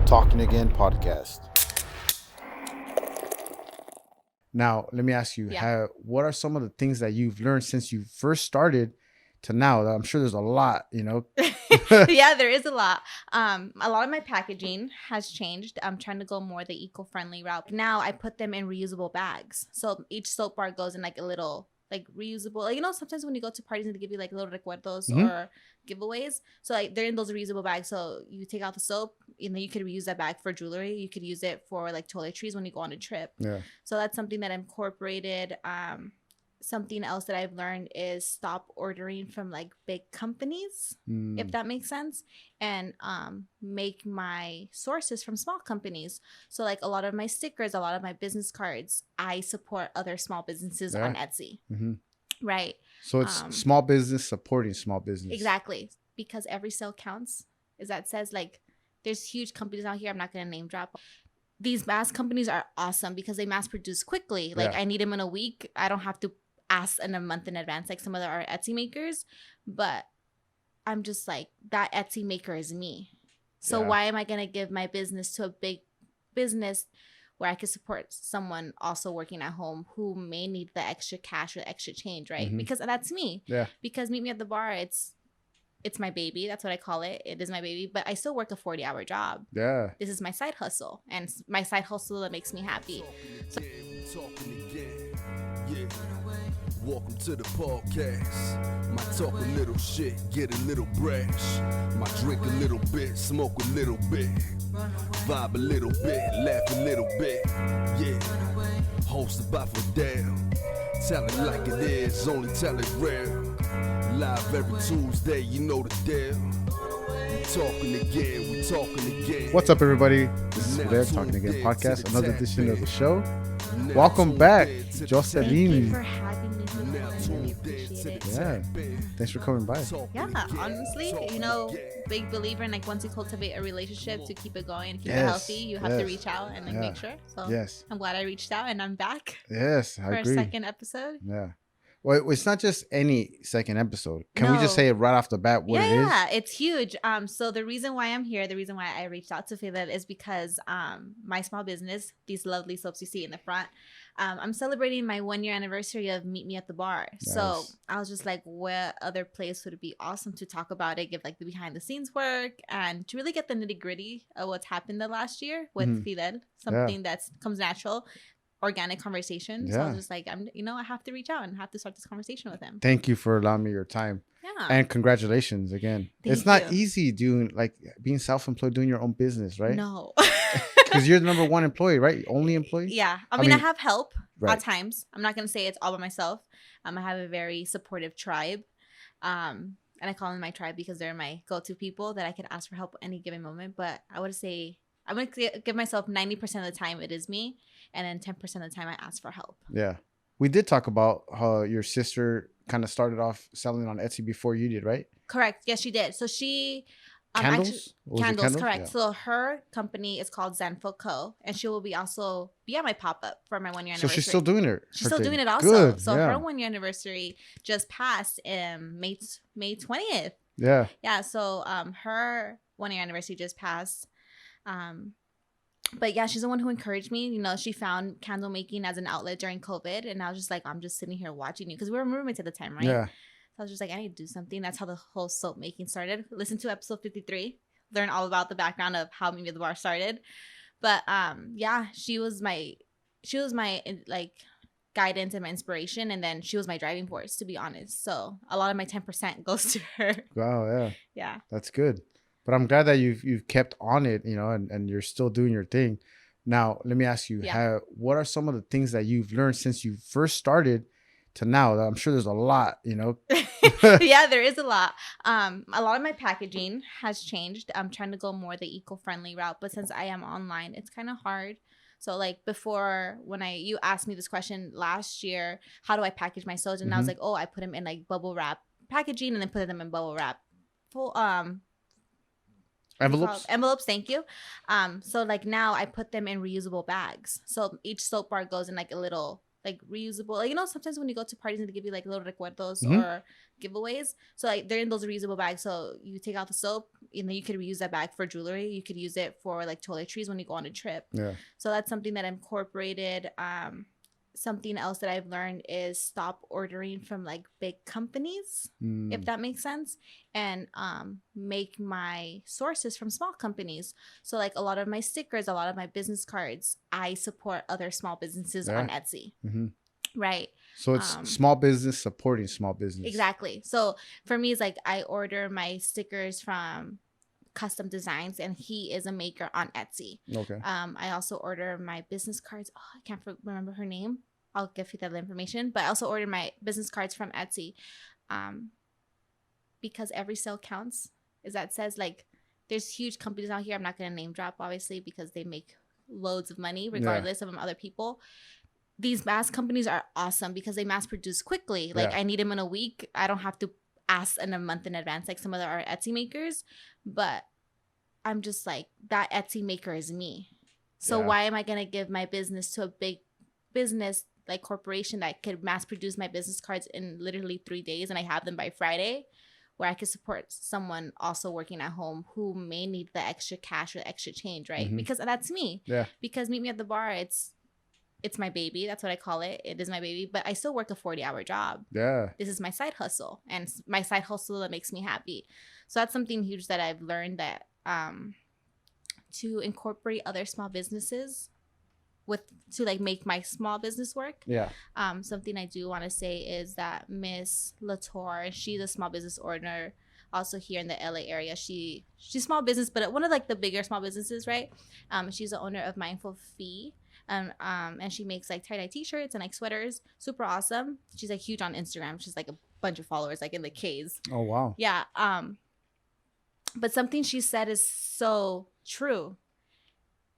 Talking Again podcast. Now, let me ask you, what are some of the things that you've learned since you first started to now? I'm sure there's a lot, Yeah, there is a lot. A lot of my packaging has changed. I'm trying to go more the eco-friendly route. Now I put them in reusable bags. So each soap bar goes in like a little like reusable, like, sometimes when you go to parties and they give you like little recuerdos or giveaways. So like they're in those reusable bags. So you take out the soap, you could reuse that bag for jewelry. You could use it for like toiletries when you go on a trip. Yeah. So that's something that I incorporated. Something else that I've learned is stop ordering from like big companies, if that makes sense, and make my sources from small companies. So like a lot of my stickers, a lot of my business cards, I support other small businesses on Etsy. Right. So it's small business supporting small business. Exactly. Because every sale counts. As that says, like, there's huge companies out here. I'm not going to name drop. These mass companies are awesome because they mass produce quickly. Like I need them in a week. I don't have to ask in a month in advance like some of our Etsy makers, but I'm just like, that Etsy maker is me. So why am I going to give my business to a big business where I could support someone also working at home who may need the extra cash or extra change, right? Because that's me. Yeah. Because Meet Me at the Bar, it's my baby. That's what I call it. It is my baby, but I still work a 40-hour job. Yeah. This is my side hustle, and my side hustle that makes me happy. So Welcome to the podcast. Might talk a little shit, get a little brash. Might drink a little bit, smoke a little bit. Vibe a little bit, laugh a little bit. Yeah, hosted by Fidel. Tell it like it is, only tell it real. Live every Tuesday, you know the deal. We talking again. What's up, everybody? This is Fidel, Talking Again podcast, another edition of the show. Welcome back, Jocelyn. Thank you for having me. I really appreciate it. Yeah, thanks for coming by. Yeah, honestly, big believer in like once you cultivate a relationship to keep it going and keep it healthy, you have to reach out and like make sure. So I'm glad I reached out and I'm back. Yes, I agree. For a second episode. Yeah. Well, it's not just any second episode. Can we just say it right off the bat what it is? Yeah, it's huge. So the reason why I'm here, the reason why I reached out to Philip is because my small business, these lovely soaps you see in the front, I'm celebrating my 1-year anniversary of Meet Me at the Bar. Nice. So I was just like, what other place would it be awesome to talk about it, give like the behind the scenes work, and to really get the nitty gritty of what's happened the last year with Fidel, something that comes natural. Organic conversation. So I was just like, I have to reach out and have to start this conversation with him. Thank you for allowing me your time. Yeah. And congratulations again. It's not easy being self-employed, doing your own business, right? No. Because you're the number one employee, right? Only employee? Yeah. I mean, I have help at times. I'm not going to say it's all by myself. I have a very supportive tribe. And I call them my tribe because they're my go-to people that I can ask for help at any given moment. But I would say I'm going to give myself 90% of the time it is me. And then 10% of the time I ask for help. Yeah. We did talk about how your sister kind of started off selling on Etsy before you did, right? Correct. Yes, she did. So she... Candles? Candles, correct. Yeah. So her company is called Zenfo Co. And she will be at my pop-up for my 1-year anniversary. So she's still doing it. She's still doing it also. Good. So her 1-year anniversary just passed in May 20th. Yeah. Yeah. So her 1-year anniversary just passed. But yeah, she's the one who encouraged me. She found candle making as an outlet during COVID. And I was just like, I'm just sitting here watching you. Because we were roommates at the time, right? Yeah. So I was just like, I need to do something. That's how the whole soap making started. Listen to episode 53. Learn all about the background of how Meet Me at the Bar started. But yeah, she was my like guidance and my inspiration. And then she was my driving force, to be honest. So a lot of my 10% goes to her. Wow, yeah. Yeah. That's good. But I'm glad that you've kept on it, and you're still doing your thing. Now, let me ask you, what are some of the things that you've learned since you first started to now? I'm sure there's a lot, Yeah, there is a lot. A lot of my packaging has changed. I'm trying to go more the eco-friendly route, but since I am online, it's kind of hard. So like before, when you asked me this question last year, how do I package my soaps? And I was like, I put them in like bubble wrap packaging and then put them in bubble wrap full envelopes, thank you. So like now I put them in reusable bags. So each soap bar goes in like a little like reusable. Like, sometimes when you go to parties and they give you like little recuerdos Mm-hmm. or giveaways. So like they're in those reusable bags. So you take out the soap and then you could reuse that bag for jewelry. You could use it for like toiletries when you go on a trip. Yeah. So that's something that I incorporated. Something else that I've learned is stop ordering from like big companies, if that makes sense, and make my sources from small companies. So like a lot of my stickers, a lot of my business cards, I support other small businesses on Etsy. Mm-hmm. Right. So it's small business supporting small business. Exactly. So for me, it's like I order my stickers from Custom Designs, and he is a maker on Etsy. Okay. I also order my business cards. Oh, I can't remember her name. I'll give you that information. But I also order my business cards from Etsy, because every sale counts. Is that says like there's huge companies out here. I'm not gonna name drop obviously because they make loads of money regardless of other people. These mass companies are awesome because they mass produce quickly. Like I need them in a week. I don't have to ask in a month in advance like some of our Etsy makers. But I'm just like, that Etsy maker is me. So why am I going to give my business to a big business like corporation that could mass produce my business cards in literally 3 days and I have them by Friday, where I could support someone also working at home who may need the extra cash or extra change, right? Mm-hmm. Because that's me. Yeah. Because Meet Me at the Bar, it's my baby. That's what I call it. It is my baby. But I still work a 40-hour job. Yeah. This is my side hustle. And my side hustle that makes me happy. So that's something huge that I've learned, that to incorporate other small businesses to like make my small business work. Yeah. Something I do want to say is that Miss Latour, she's a small business owner also here in the LA area. She's small business, but one of like the bigger small businesses, right? She's the owner of Mindful Fee. And she makes like tie-dye t-shirts and like sweaters. Super awesome. She's like huge on Instagram. She's like a bunch of followers, like in the K's. Oh wow. Yeah. But something she said is so true.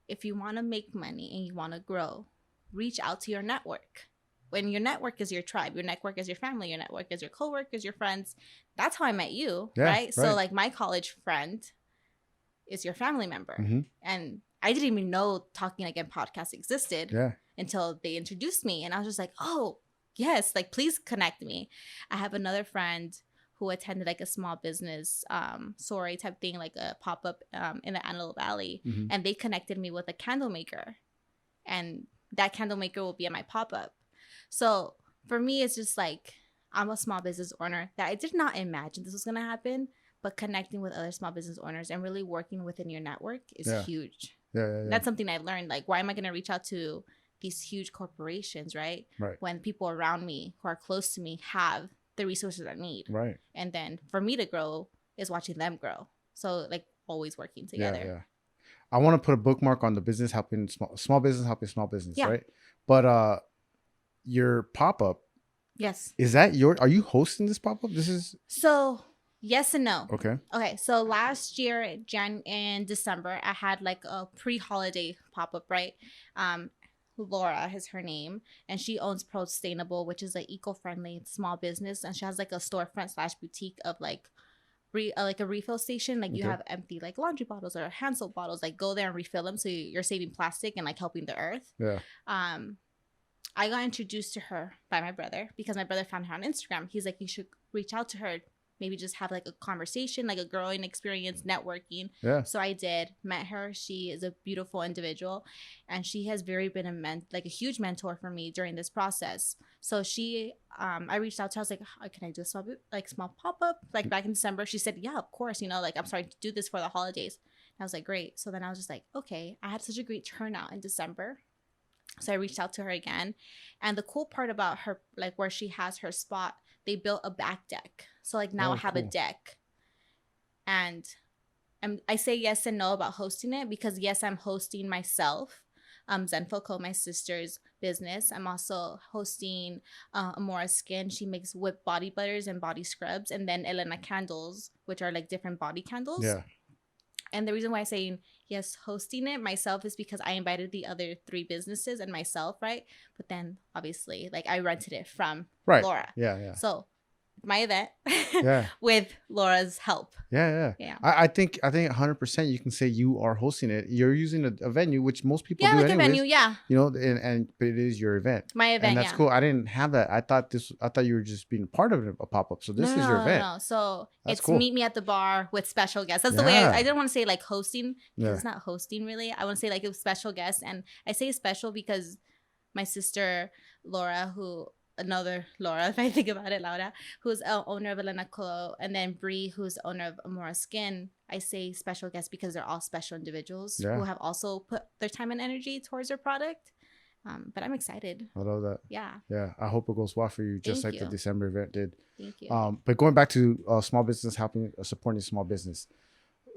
If you want to make money and you want to grow, reach out to your network. When your network is your tribe, your network is your family, your network is your coworkers, your friends. That's how I met you, right? So like my college friend is your family member. Mm-hmm. And I didn't even know Talking Again podcast existed until they introduced me. And I was just like, oh, yes, like please connect me. I have another friend who attended like a small business soiree type thing, like a pop-up in the Antelope Valley. Mm-hmm. And they connected me with a candle maker. And that candle maker will be at my pop-up. So for me, it's just like, I'm a small business owner that I did not imagine this was going to happen. But connecting with other small business owners and really working within your network is huge. Yeah. That's something I've learned. Like, why am I going to reach out to these huge corporations, right? When people around me who are close to me have the resources I need. Right. And then for me to grow is watching them grow. So, like, always working together. Yeah. I want to put a bookmark on the business helping small business helping small business, right? But your pop-up. Yes. Is that are you hosting this pop-up? So... Yes and no. Okay. So last year, in December, I had like a pre-holiday pop-up, right? Laura is her name, and she owns Prostainable, which is an eco-friendly small business, and she has like a storefront / boutique of like a refill station. Like you have empty like laundry bottles or hand soap bottles, like go there and refill them, so you're saving plastic and like helping the earth. Yeah. I got introduced to her by my brother because my brother found her on Instagram. He's like, you should reach out to her. Maybe just have like a conversation, like a growing experience, networking. Yeah. So I did, met her. She is a beautiful individual, and she has been a huge mentor for me during this process. So I reached out to her. I was like, oh, can I do a small pop-up? Like back in December, she said, yeah, of course. Like I'm starting to do this for the holidays. And I was like, great. So then I was just like, okay, I had such a great turnout in December. So I reached out to her again. And the cool part about her, like where she has her spot, they built a back deck. So like now I have a deck. And I say yes and no about hosting it because yes, I'm hosting myself. Zenfoco, my sister's business. I'm also hosting Amora Skin. She makes whipped body butters and body scrubs. And then Elena Candles, which are like different body candles. Yeah. And the reason why I'm saying yes, hosting it myself is because I invited the other 3 businesses and myself, right? But then obviously, like I rented it from Laura. Yeah. So my event Yeah. with Laura's help. Yeah. I think 100% you can say you are hosting it. You're using a venue, which most people do like anyways. A venue, yeah. You know, but it is your event. My event, and that's cool. I didn't have that. I thought you were just being part of a pop-up. So this is your event. No. So that's it's cool. Meet me at the bar with special guests. That's the way I didn't want to say like hosting, because it's not hosting really. I want to say like it was special guests, and I say special because my sister Laura, another Laura, if I think about it, Laura, who's owner of Elena Colo, and then Bree, who's owner of Amora Skin. I say special guests because they're all special individuals who have also put their time and energy towards their product. But I'm excited. I love that. Yeah. I hope it goes well for you, just like the December event did. Thank you. But going back to small business, supporting small business,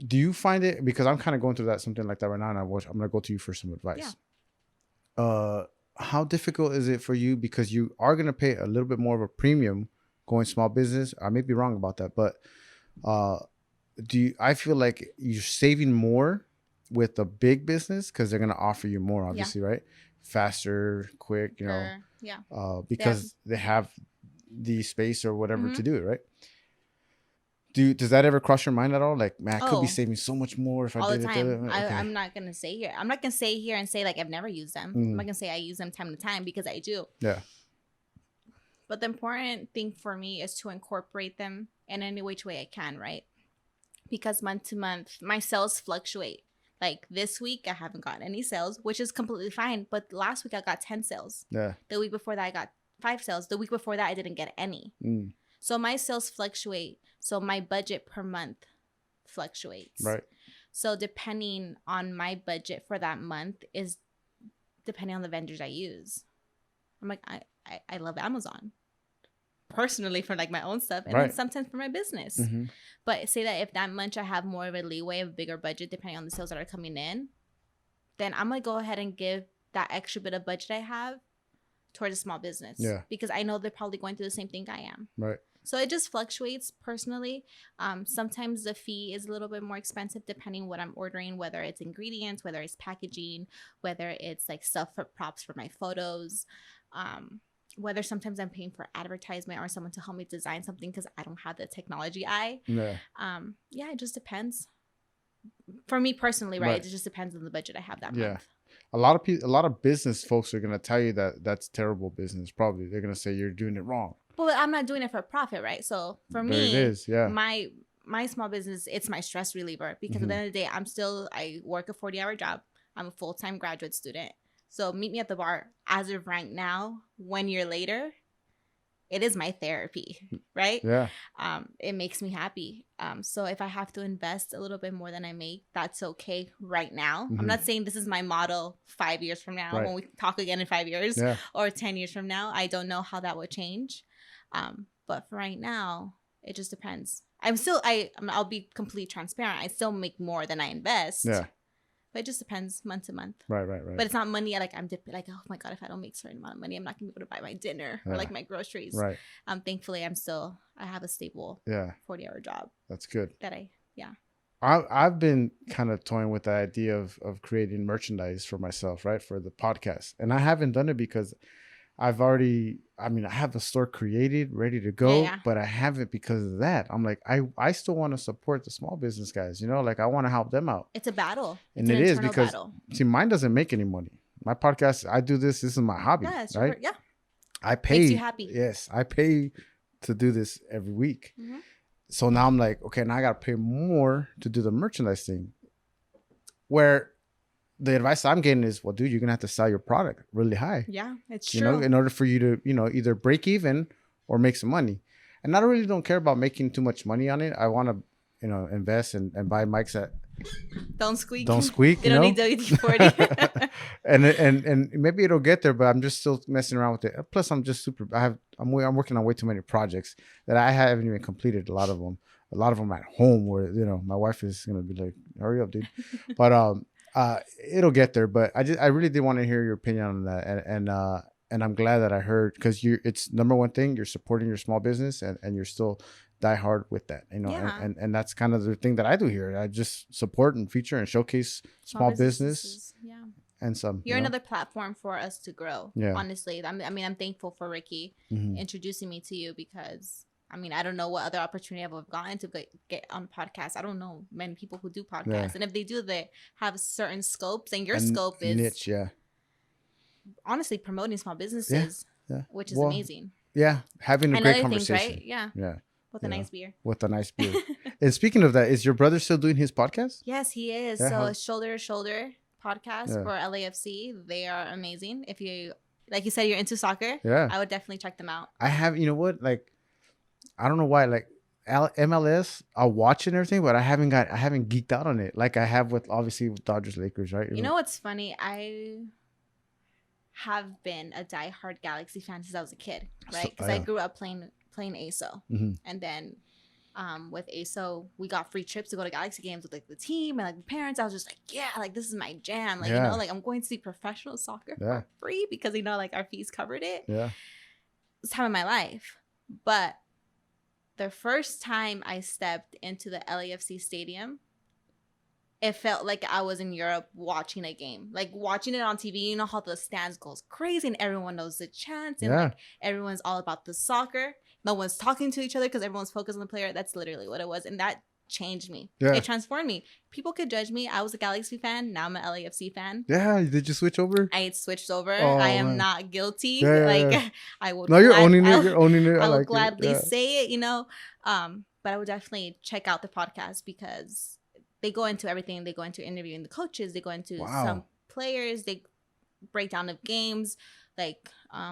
do you find it, because I'm kind of going through something like that right now, and I'm going to go to you for some advice. Yeah. How difficult is it for you, because you are going to pay a little bit more of a premium going small business? I may be wrong about that, but I feel like you're saving more with a big business because they're going to offer you more, obviously, right? Faster, quick, because they have the space or whatever to do it, right? Does that ever cross your mind at all? Like, man, I could be saving so much more if I did it. All the time. I'm not gonna say here. I'm not gonna say here and say like I've never used them. I'm not gonna say I use them time to time, because I do. Yeah. But the important thing for me is to incorporate them in any which way I can, right? Because month to month, my sales fluctuate. Like this week, I haven't gotten any sales, which is completely fine. But last week, I got 10 sales. Yeah. The week before that, I got 5 sales. The week before that, I didn't get any. So my sales fluctuate. So my budget per month fluctuates. Right. So depending on my budget for that month is depending on the vendors I use. I'm like, I love Amazon personally for like my own stuff, and then sometimes for my business. But say that if that month I have more of a leeway, a bigger budget depending on the sales that are coming in, then I'm gonna go ahead and give that extra bit of budget I have towards a small business. Yeah. Because I know they're probably going through the same thing I am. Right. So it just fluctuates personally. Sometimes the fee is a little bit more expensive depending what I'm ordering, whether it's ingredients, whether it's packaging, whether it's like stuff for props for my photos, whether sometimes I'm paying for advertisement or someone to help me design something because I don't have the technology eye. Yeah. It just depends. For me personally, right? It just depends on the budget I have that month. A lot of business folks are gonna tell you that that's terrible business. Probably they're gonna say you're doing it wrong. But I'm not doing it for profit, right? So for me, it is, my small business, it's my stress reliever, because at the end of the day, I work a 40-hour job. I'm a full-time graduate student. So meet me at the bar. As of right now, 1 year later, it is my therapy, right? Yeah. It makes me happy. So if I have to invest a little bit more than I make, that's okay right now. I'm not saying this is my model 5 years from now, when we talk again in 5 years or 10 years from now. I don't know how that would change. But for right now, it just depends. I'll be completely transparent. I still make more than I invest. Yeah. But it just depends month to month. Right. But it's not money I'm like, oh my God, if I don't make a certain amount of money, I'm not gonna be able to buy my dinner or like my groceries. Right. Thankfully I have a stable 40-hour job. That's good. That I've been kind of toying with the idea of creating merchandise for myself, right? For the podcast. And I haven't done it because I have a store created, ready to go, but I haven't because of that. I'm like, I still want to support the small business guys, like I want to help them out. It's a battle. And it is because, see, mine doesn't make any money. My podcast, I do this is my hobby, right? I pay. Makes you happy. Yes, I pay to do this every week. So now I'm like, okay, now I got to pay more to do the merchandise thing. Where the advice I'm getting is, well, dude, you're going to have to sell your product really high. Yeah, it's true. In order for you to, either break even or make some money. And I really don't care about making too much money on it. I want to, invest and buy mics that don't squeak. They don't need WD-40. and maybe it'll get there, but I'm just still messing around with it. Plus, I'm just I'm working on way too many projects that I haven't even completed. A lot of them at home where, my wife is going to be like, hurry up, dude. But, it'll get there, but I really did want to hear your opinion on that, and I'm glad that I heard, because it's number one thing, you're supporting your small business, and you're still die hard with that, and that's kind of the thing that I do here. I just support and feature and showcase small business, and some. You're another platform for us to grow. Yeah, honestly, I'm thankful for Ricky introducing me to you, because I mean, I don't know what other opportunity I've gotten to get on podcasts. I don't know many people who do podcasts. And if they do, they have certain scopes. And your scope is niche, honestly promoting small businesses, which is amazing. Yeah, having a great conversation. Things, right? Yeah. With a nice beer. And speaking of that, is your brother still doing his podcast? Yes, he is. So Shoulder to Shoulder podcast for LAFC. They are amazing. If you, like you said, you're into soccer, I would definitely check them out. I have, you know what? Like, I don't know why. Like, MLS, I'll watch it and everything, but I haven't geeked out on it like I have with Dodgers, Lakers, right? You know what's funny? I have been a diehard Galaxy fan since I was a kid, right? Because I grew up playing ASO, and then with ASO we got free trips to go to Galaxy games with like the team and like the parents. I was just like, yeah, like this is my jam, like you know, like I'm going to see professional soccer for free because you know, like our fees covered it. It's time of my life. But the first time I stepped into the LAFC stadium, it felt like I was in Europe watching a game, like watching it on TV. You know how the stands goes crazy and everyone knows the chants and like everyone's all about the soccer. No one's talking to each other because everyone's focused on the player. That's literally what it was. And that changed me. It transformed me. People could judge me. I was a Galaxy fan. Now I'm an LAFC fan. Did you switch over? I switched over. I am not guilty. I would. No, you're owning it. You're owning it. I would gladly say it, you know. But I would definitely check out the podcast because they go into everything. They go into interviewing the coaches. They go into some players. They break down of games. Like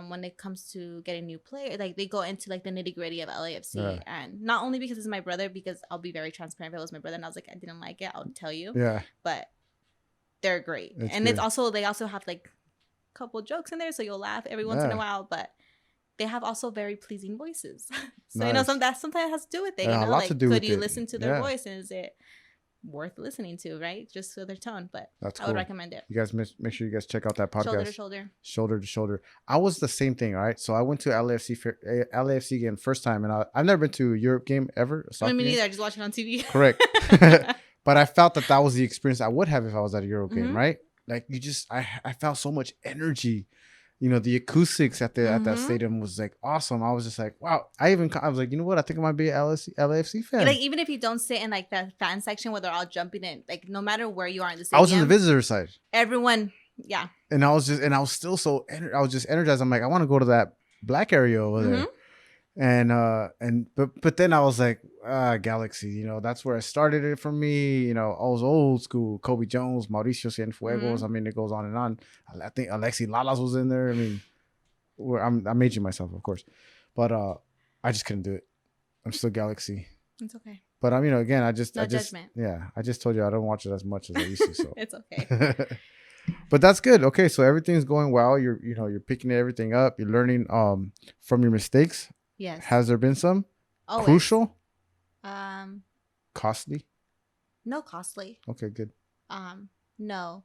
when it comes to getting new players, like they go into like the nitty gritty of LAFC, and not only because it's my brother, because I'll be very transparent. If it was my brother and I was like, I didn't like it, I'll tell you. But they're great, and it's also they also have like a couple jokes in there, so you'll laugh every once in a while. But they have also very pleasing voices, so you know that sometimes has to do with it. You know, like could you listen to their voice, and is it worth listening to, right? Just for their tone. But I would recommend it. You guys make sure you guys check out that podcast. Shoulder to Shoulder. I was the same thing, all right? So I went to LAFC game first time, and I've never been to a Europe game ever. Me neither. I just watched it on TV. Correct. But I felt that was the experience I would have if I was at a Euro game, right? Like I felt so much energy. You know, the acoustics at that stadium was like awesome. I was just like, wow. I was like, you know what? I think I might be an LAFC fan. Like even if you don't sit in like the fan section where they're all jumping in, like no matter where you are in the stadium, I was on the visitor side. Everyone, And I was still so I was just energized. I'm like, I want to go to that black area over there. But then I was like, Galaxy, you know, that's where it started it for me. You know, I was old school. Kobe Jones, Mauricio Cienfuegos. I mean, it goes on and on. I think Alexi Lalas was in there. I mean, I'm aging myself, of course, but I just couldn't do it. I'm still Galaxy. It's okay. But you know, again, I just judgment. I just told you I don't watch it as much as I used to. So it's okay. But that's good. Okay, so everything's going well. You're picking everything up. You're learning from your mistakes. Yes. Has there been some? Always. Crucial? Costly? No costly. Okay, good. No.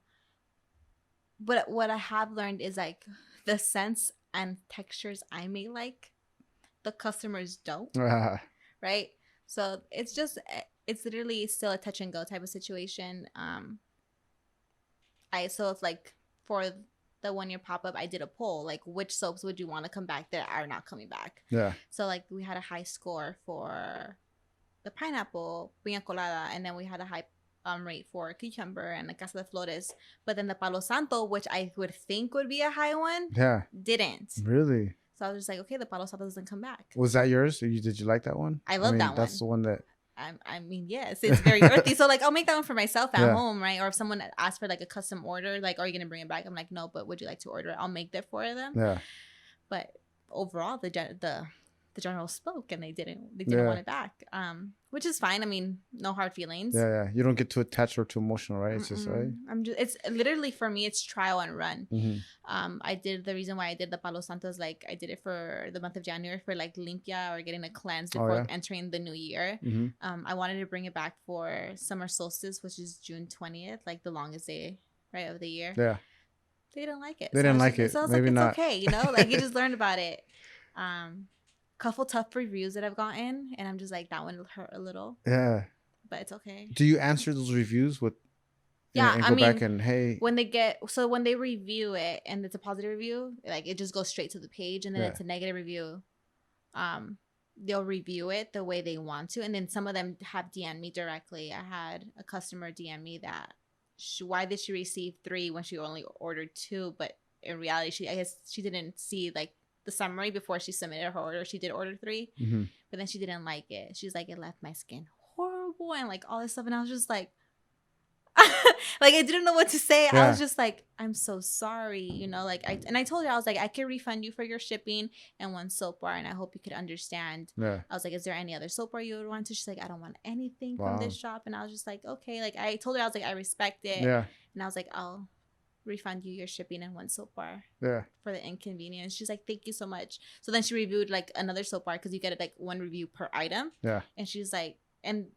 But what I have learned is like the scents and textures I may like, the customers don't. Right? So it's literally still a touch and go type of situation. So if like for the 1 year pop-up, I did a poll, like which soaps would you want to come back that are not coming back. So like we had a high score for the pineapple piña colada, and then we had a high rate for cucumber and the casa de flores, but then the palo santo, which I would think would be a high one, didn't really. So I was just like, okay, the palo santo doesn't come back. Was that yours? Did you like that one? I love that one. That's the one that I mean, yes, it's very earthy. So like I'll make that one for myself at home, right? Or if someone asks for like a custom order, like, are you gonna bring it back? I'm like, no, but would you like to order it? I'll make that for them. But overall, the general spoke, and they didn't want it back, which is fine. I mean, no hard feelings. You don't get too attached or too emotional, right? It's just right. It's literally, for me, it's trial and run. The reason why I did the Palo Santo is like I did it for the month of January for like limpia or getting a cleanse before entering the new year. I wanted to bring it back for summer solstice, which is June 20th, like the longest day of the year. They didn't like it. They didn't like it. So I was Maybe like, not. It's okay, you know, like you just learned about it. Couple tough reviews that I've gotten, and I'm just like, that one hurt a little. But it's okay. Do you answer those reviews with? And go back and hey. When they review it and it's a positive review, like it just goes straight to the page, and then it's a negative review. they'll review it the way they want to. And then some of them have DM'd me directly. I had a customer DM me that why did she receive 3 when she only ordered 2? But in reality, I guess she didn't see like the summary before she submitted her order. She did order 3, but then she didn't like it. She's like, it left my skin horrible and like all this stuff. And I was just like, like I didn't know what to say. I was just like, I'm so sorry, you know, like I told her, I was like, I can refund you for your shipping and 1 soap bar, and I hope you could understand. I was like, is there any other soap bar you would want to? She's like, I don't want anything from this shop. And I was just like, okay. Like I told her, I was like, I respect it. And I was like, I'll refund you your shipping and 1 soap bar for the inconvenience. She's like, thank you so much. So then she reviewed like another soap bar, because you get like 1 review per item. And she's like, and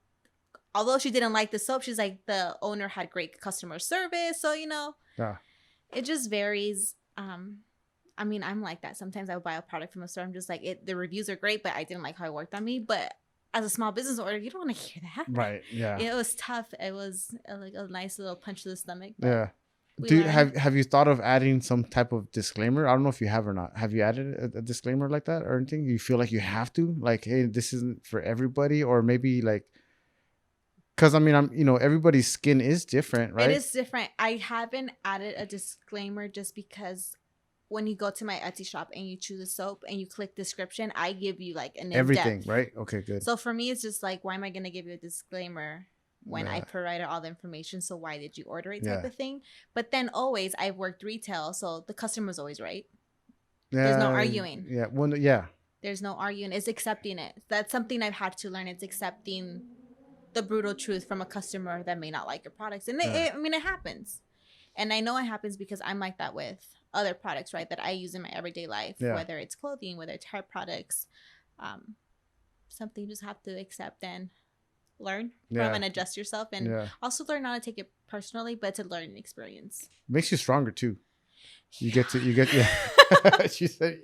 although she didn't like the soap, she's like, the owner had great customer service. So, you know, it just varies. I mean, I'm like that. Sometimes I would buy a product from a store. I'm just like, the reviews are great, but I didn't like how it worked on me. But as a small business owner, you don't want to hear that. Right. Yeah. It was tough. It was like a nice little punch to the stomach. Have you thought of adding some type of disclaimer? I don't know if you have or not. Have you added a disclaimer like that or anything? You feel like you have to? Like, hey, this isn't for everybody? Or maybe like, because I mean, everybody's skin is different, right? It is different. I haven't added a disclaimer just because when you go to my Etsy shop and you choose a soap and you click description, I give you like an everything, right? Okay, good. So for me, it's just like, why am I going to give you a disclaimer when I provided all the information? So why did you order it type of thing? But then always, I've worked retail, so the customer's always right. There's no arguing. Yeah. Well, yeah. There's no arguing. It's accepting it. That's something I've had to learn. It's accepting the brutal truth from a customer that may not like your products. And I mean, it happens. And I know it happens because I'm like that with other products, right, that I use in my everyday life, whether it's clothing, whether it's hair products, something you just have to accept and learn from and adjust yourself, and also learn not to take it personally, but to learn an experience. Makes you stronger too. You get she said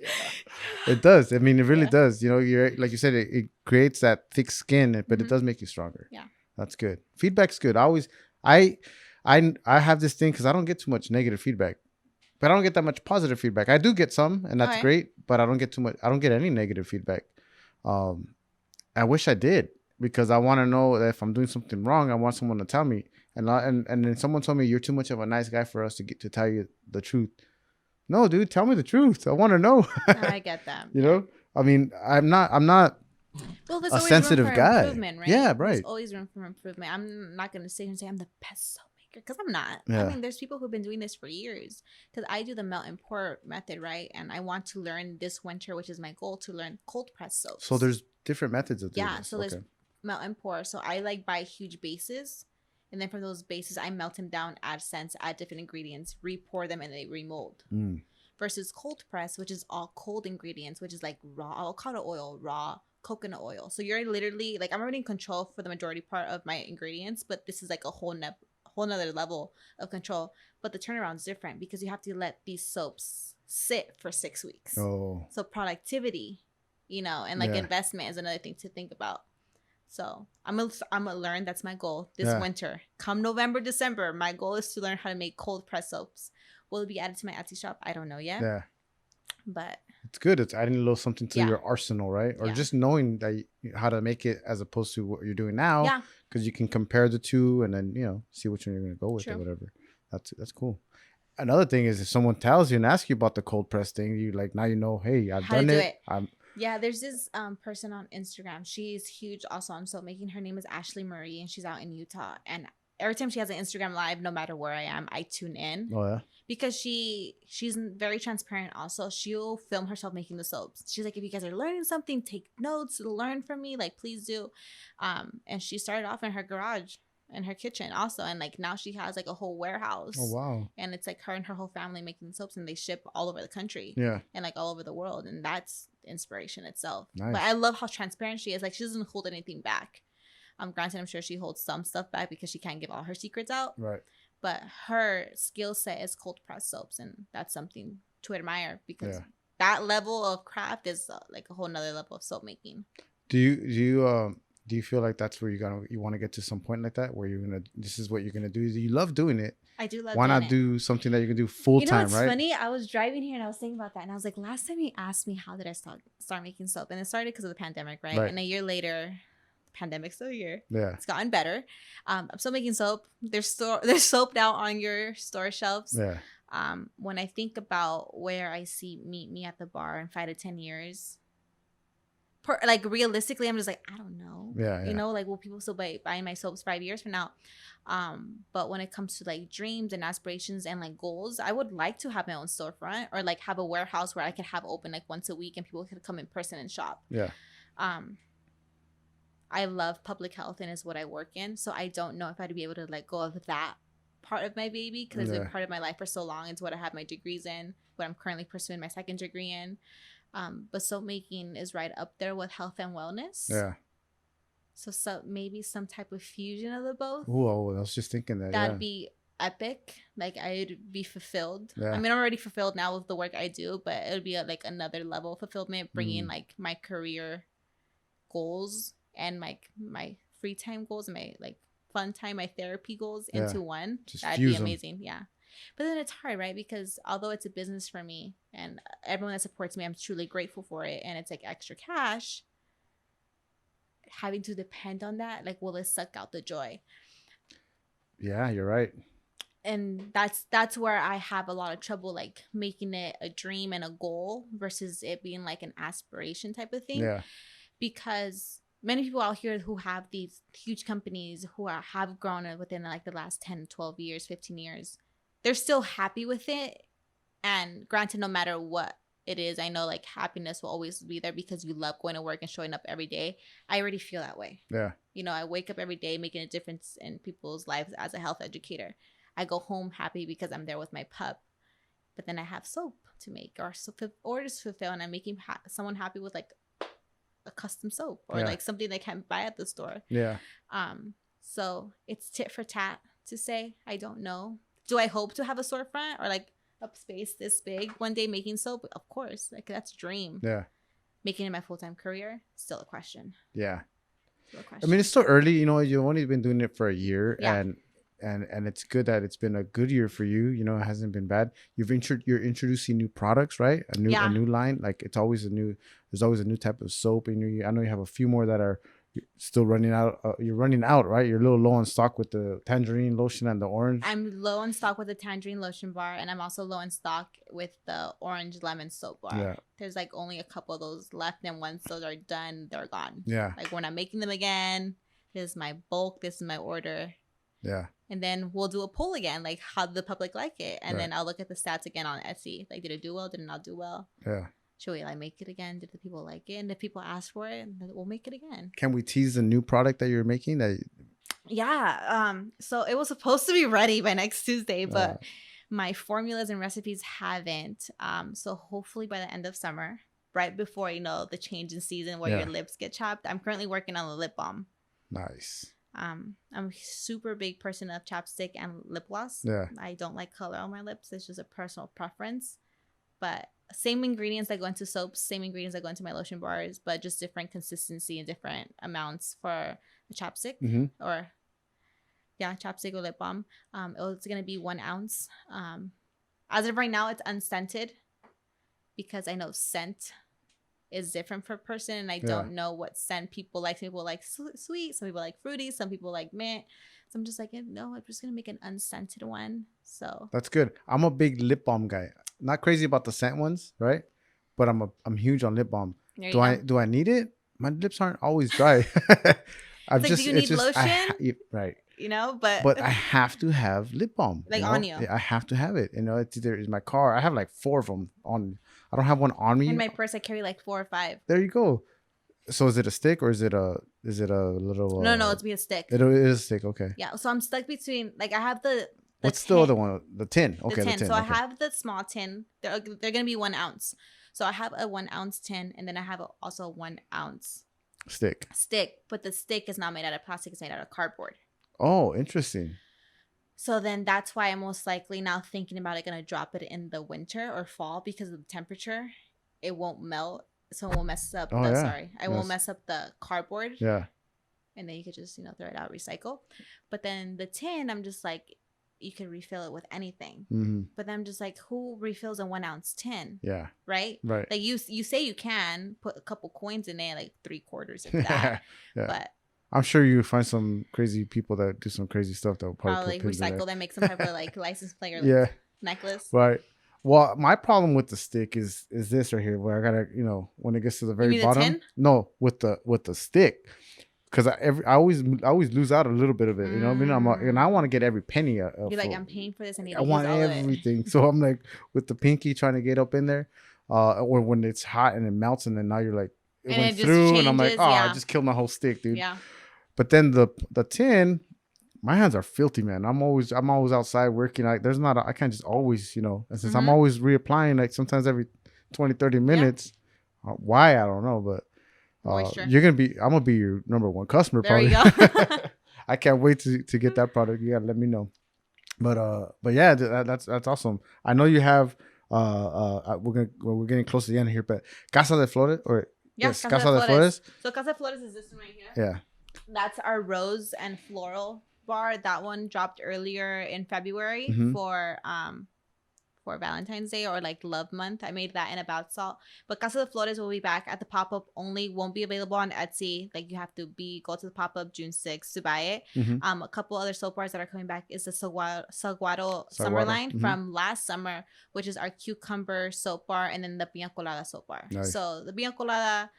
it does. I mean, it really does. You know, you're like you said, it creates that thick skin, but it does make you stronger. That's good. Feedback's good. I have this thing because I don't get too much negative feedback, but I don't get that much positive feedback. I do get some, and that's great, but I don't get too much. I don't get any negative feedback. I wish I did, because I want to know that if I'm doing something wrong, I want someone to tell me. And then someone told me, you're too much of a nice guy for us to tell you the truth. No, dude, tell me the truth. I want to know. I get that. You know, I mean, I'm not well, there's a always sensitive room for guy. Improvement, right? Yeah, right. There's always room for improvement. I'm not going to sit here and say I'm the best soap maker, because I'm not. I mean, there's people who've been doing this for years, because I do the melt and pour method, right? And I want to learn this winter, which is my goal, to learn cold press soaps. So there's different methods of doing this. So there's melt and pour. So I like buy huge bases. And then from those bases, I melt them down, add scents, add different ingredients, re-pour them, and they remold. Versus cold press, which is all cold ingredients, which is like raw avocado oil, raw coconut oil. So you're literally like, I'm already in control for the majority part of my ingredients, but this is like a whole nother level of control. But the turnaround's different, because you have to let these soaps sit for 6 weeks. So productivity, you know, and like investment is another thing to think about. So I'm gonna learn. That's my goal this winter. Come November, December, my goal is to learn how to make cold press soaps. Will it be added to my Etsy shop? I don't know yet. But it's good. It's adding a little something to your arsenal, right? Or just knowing that how to make it, as opposed to what you're doing now. Because you can compare the two and then, you know, see which one you're gonna go with or whatever. That's cool. Another thing is, if someone tells you and asks you about the cold press thing, you like, now you know, hey, I've done it. There's this person on Instagram. She's huge also on soap making. Her name is Ashley Marie, and she's out in Utah. And every time she has an Instagram live, no matter where I am, I tune in. Because she's very transparent also. She'll film herself making the soaps. She's like, if you guys are learning something, take notes, learn from me. Like, please do. And she started off in her garage, in her kitchen also. And like, now she has like a whole warehouse. Oh, wow. And it's like her and her whole family making soaps, and they ship all over the country. And like all over the world. And that's inspiration itself. But I love how transparent she is. Like, she doesn't hold anything back. Granted, I'm sure she holds some stuff back because she can't give all her secrets out. Right. But her skill set is cold press soaps, and that's something to admire, because that level of craft is like a whole nother level of soap making. Do you Do you feel like that's where you want to get to some point like that where this is what you're gonna do? You love doing it. I do love Why doing not do something that you can do full time, what's right? funny? I was driving here and I was thinking about that. And I was like, last time you asked me how did I start making soap? And it started because of the pandemic, right? And a year later, the pandemic's still here. Yeah. It's gotten better. I'm still making soap. There's soap now on your store shelves. Yeah. When I think about where I see me at the bar in 5 to 10 years, like realistically, I'm just like, I don't know. Yeah. You know, like will people still buying my soaps 5 years from now? But when it comes to like dreams and aspirations and like goals, I would like to have my own storefront or like have a warehouse where I could have open like once a week and people could come in person and shop. Yeah. I love public health and is what I work in. So I don't know if I'd be able to let go of that part of my baby because it's been part of my life for so long. It's what I have my degrees in, what I'm currently pursuing my second degree in. But soap making is right up there with health and wellness. Yeah. So maybe some type of fusion of the both. Oh, I was just thinking that. That'd be epic. Like I'd be fulfilled. Yeah. I mean, I'm already fulfilled now with the work I do, but it would be like another level of fulfillment, bringing like my career goals and like my free time goals and my like fun time, my therapy goals into one. That'd be amazing. Yeah. But then it's hard, right? Because although it's a business for me and everyone that supports me, I'm truly grateful for it. And it's like extra cash. Having to depend on that, like, will it suck out the joy? Yeah, you're right. And that's where I have a lot of trouble, like making it a dream and a goal versus it being like an aspiration type of thing. Yeah. Because many people out here who have these huge companies who have grown within like the last 10, 12 years, 15 years, they're still happy with it. And granted, no matter what it is, I know like happiness will always be there because you love going to work and showing up every day. I already feel that way. Yeah. You know, I wake up every day making a difference in people's lives as a health educator. I go home happy because I'm there with my pup. But then I have soap to make or orders to fulfill, and I'm making someone happy with like a custom soap or like something they can't buy at the store. Yeah. So it's tit for tat to say. I don't know. Do I hope to have a storefront or like a space this big one day making soap? Of course. Like that's a dream. Yeah. Making it my full-time career, still a question. Yeah. Still a question. I mean, it's still early. You know, you've only been doing it for a year. Yeah. And it's good that it's been a good year for you. You know, it hasn't been bad. You're introducing new products, right? A new line. Like there's always a new type of soap. And I know you have a few more that are still running out. You're running out, right? You're a little low on stock with the tangerine lotion and the orange. I'm low on stock with the tangerine lotion bar, and I'm also low on stock with the orange lemon soap bar. Yeah. There's like only a couple of those left, and once those are done, they're gone. Yeah. Like we're not making them again. This is my bulk. This is my order. Yeah. And then we'll do a poll again, like how did the public like it? And then I'll look at the stats again on Etsy. Like, did it do well? Did it not do well? Yeah. Should we like make it again? Did the people like it? And if people ask for it, we'll make it again. Can we tease the new product that you're making? Yeah. So it was supposed to be ready by next Tuesday, but my formulas and recipes haven't. So hopefully by the end of summer, right before, you know, the change in season where your lips get chapped. I'm currently working on a lip balm. Nice. I'm a super big person of chapstick and lip gloss. Yeah. I don't like color on my lips. It's just a personal preference. But same ingredients that go into soaps, same ingredients that go into my lotion bars, but just different consistency and different amounts for the chapstick or chapstick or lip balm. It's going to be 1 ounce. As of right now, it's unscented because I know scent is different for a person, and I don't know what scent people like. Some people like sweet, some people like fruity, some people like mint. So I'm just like, no, I'm just gonna make an unscented one. So that's good. I'm a big lip balm guy. Not crazy about the scent ones, right? But I'm huge on lip balm. Do I need it? My lips aren't always dry. Do you need lotion? Right. You know, but I have to have lip balm. Like on you. I have to have it. You know, it's either in my car. I have like 4 of them on. I don't have one on me. In my purse, I carry like 4 or 5. There you go. So is it a stick or is it a little? No, it's a stick. It is a stick. Okay. Yeah. So I'm stuck between like I have the what's tin. The other one? The tin. Okay. The tin. So I have the small tin. They're gonna be 1 ounce. So I have a 1 ounce tin, and then I have also a 1 ounce stick. But the stick is not made out of plastic. It's made out of cardboard. Oh, interesting. So then that's why I'm most likely now thinking about going to drop it in the winter or fall because of the temperature. It won't melt. So it won't mess up. I won't mess up the cardboard. Yeah. and then you could just, you know, throw it out, recycle. But then the tin, I'm just like, you could refill it with anything. Mm-hmm. But then I'm just like, who refills a 1 ounce tin? Yeah. Right? Right. Like you say you can put a couple coins in there, like 3/4 of that. Yeah. But I'm sure you find some crazy people that do some crazy stuff that will probably put recycle that, make some type of like license plate or like yeah. necklace. Right. Well, my problem with the stick is this right here, where I gotta, you know, when it gets to the very bottom. The tin? No, with the stick. Because I always lose out a little bit of it, you know what I mean? And I want to get every penny. You're like, I'm paying for this. I want everything. So I'm like with the pinky trying to get up in there, or when it's hot and it melts, and then now you're like it went through, changes, and I'm like, I just killed my whole stick, dude. Yeah. But then the tin, my hands are filthy, man. I'm always outside working. I can't just always, you know. And since I'm always reapplying, like sometimes every 20, 30 minutes. Yeah. Why I don't know, but. I'm gonna be your number one customer. There probably. You go. I can't wait to get that product. You gotta let me know. But yeah, that's awesome. I know you have we're getting close to the end here, but Casa de Flores or yes, Casa de Flores. So Casa de Flores is this one right here. Yeah. That's our rose and floral bar. That one dropped earlier in February for Valentine's Day or like Love Month. I made that in a bath salt. But Casa de Flores will be back at the pop-up only. Won't be available on Etsy. Like you have to go to the pop-up June 6th to buy it. A couple other soap bars that are coming back is the Saguaro Summer line from last summer, which is our cucumber soap bar, and then the Piña Colada soap bar. Nice. So the Piña Colada,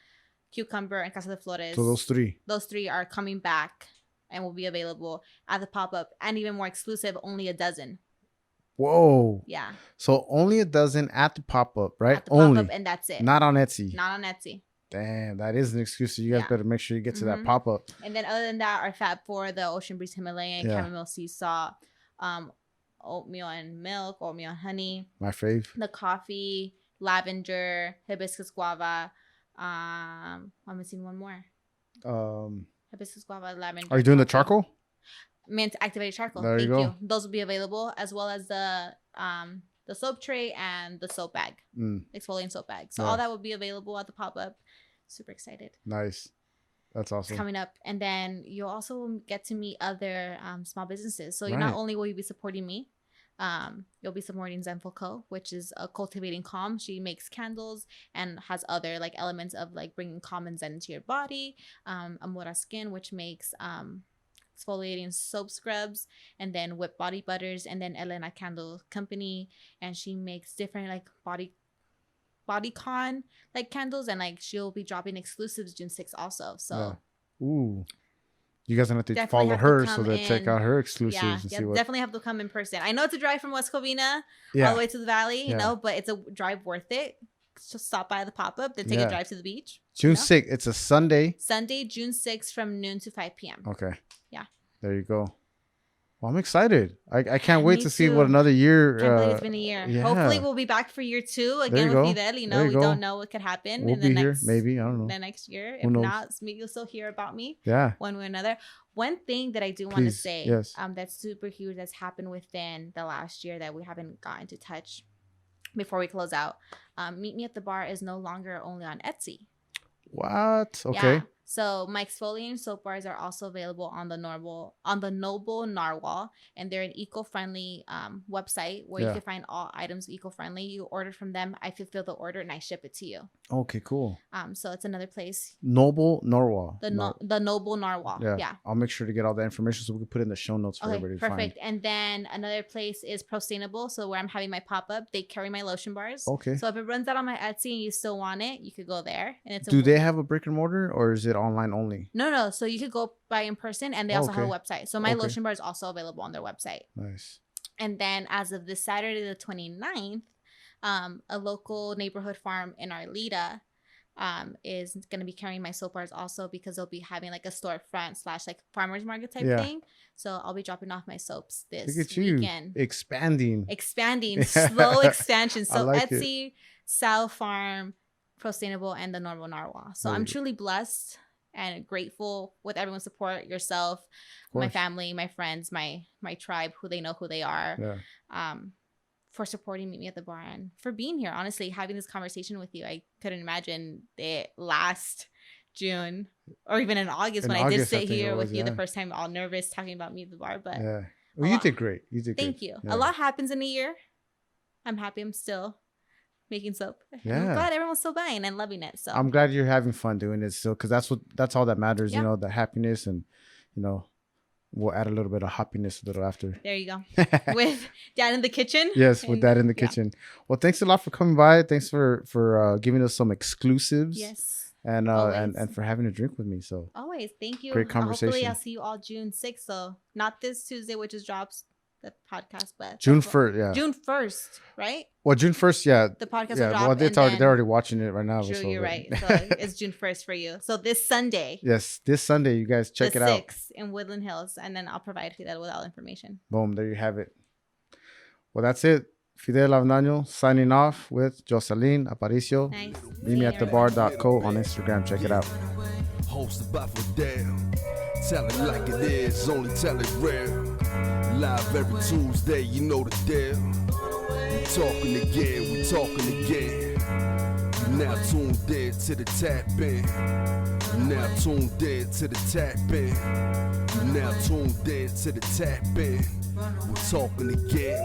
cucumber, and Casa de Flores. So those three are coming back and will be available at the pop-up, and even more exclusive, only a dozen. Whoa. Yeah. So only a dozen at the pop-up, right? At the pop-up, and that's it. Not on Etsy. Not on Etsy. Damn, that is an excuse. So you guys better make sure you get to that pop-up. And then other than that, our Fab 4, the Ocean Breeze Himalayan, chamomile sea salt, oatmeal and milk, oatmeal and honey. My fave. The coffee, lavender, hibiscus guava. I'm missing one more. Hibiscus guava, lavender. Are you doing the charcoal? Mint activated charcoal. There Thank you you. Those will be available, as well as the soap tray and the soap bag, exfoliating soap bag. So all that will be available at the pop-up. Super excited. Nice. That's awesome. It's coming up. And then you'll also get to meet other small businesses. So not only will you be supporting me, you'll be supporting Zenful Co., which is a cultivating calm. She makes candles and has other like elements of like bringing calm and zen into your body. Amora Skin, which makes exfoliating soap scrubs, and then Whip body butters, and then Elena Candle Company, and she makes different like bodycon like candles, and like she'll be dropping exclusives June 6th also. So ooh, you guys have to follow her so that check out her exclusives. And see what... definitely have to come in person. I know it's a drive from West Covina all the way to the valley, you know, but it's a drive worth it. Just stop by the pop-up, then take a drive to the beach. June 6th. It's a Sunday, June 6th from noon to 5 p.m. Okay. Yeah. There you go. Well, I'm excited. I can't wait to see what another year. I can't believe it's been a year. Yeah. Hopefully, we'll be back for year 2 again with Fidel. You know, we don't know what could happen. We'll be here. Maybe. I don't know. The next year. If not, maybe you'll still hear about me. Yeah. One way or another. One thing that I do want to say that's super huge that's happened within the last year that we haven't gotten to touch before we close out. Meet Me at the Bar is no longer only on Etsy. What? Okay. Yeah. So my exfoliating soap bars are also available on the Noble Narwhal, and they're an eco-friendly website where you can find all items eco-friendly. You order from them, I fulfill the order, and I ship it to you. Okay, cool. So it's another place. Noble Narwhal. The Noble Narwhal. Yeah. I'll make sure to get all that information so we can put it in the show notes for everybody to find. Perfect. And then another place is Prostainable. So where I'm having my pop-up, they carry my lotion bars. Okay. So if it runs out on my Etsy and you still want it, you could go there. And do they have a brick and mortar, or is it online only? No. So you could go buy in person, and they also have a website. So my lotion bar is also available on their website. Nice. And then as of this Saturday, the 29th, a local neighborhood farm in Arleta is going to be carrying my soap bars also, because they'll be having like a storefront / like farmer's market type thing. So I'll be dropping off my soaps this weekend. Expanding. Slow expansion. So like Etsy, South Farm, Prostainable, and the Normal Narwhal. So I'm truly blessed and grateful with everyone's support, yourself, my family, my friends, my tribe, who they know who they are, for supporting Meet Me at the Bar and for being here. Honestly, having this conversation with you, I couldn't imagine it last June or even in August when I did sit here with you the first time, all nervous talking about me at the bar. But yeah, well, you did great. You did. Thank you. Yeah. A lot happens in a year. I'm happy. I'm still making soap. Yeah, I'm glad everyone's still buying and loving it. So I'm glad you're having fun doing it still, because that's all that matters. You know, the happiness, and you know, we'll add a little bit of happiness a little after. There you go. With Dad in the kitchen. Yes, with Dad in the kitchen. Well, thanks a lot for coming by. Thanks for giving us some exclusives. Yes. And for having a drink with me. So always, thank you. Great conversation. Hopefully I'll see you all June 6th. So not this Tuesday, which is drops the podcast, but June 1st. Yeah. June 1st, right? Well, June 1st. Yeah. The podcast will drop. Well, they're already watching it right now. True, so, you're right. So it's June 1st for you. So this Sunday. Yes, this Sunday, you guys check it out. 6th in Woodland Hills, and then I'll provide Fidel with all information. Boom, there you have it. Well, that's it. Fidel Avnaño signing off with Jocelyn Aparicio. Nice. Meet me at thebar.co on Instagram. Check it out. Hosted by Fidel. Tell it like it is, only tell it real. Live every Tuesday, you know the deal. We talking again. You now tuned in to the tap in. You now tuned in to the tap in. You now tuned in to the tap in. We're talking again.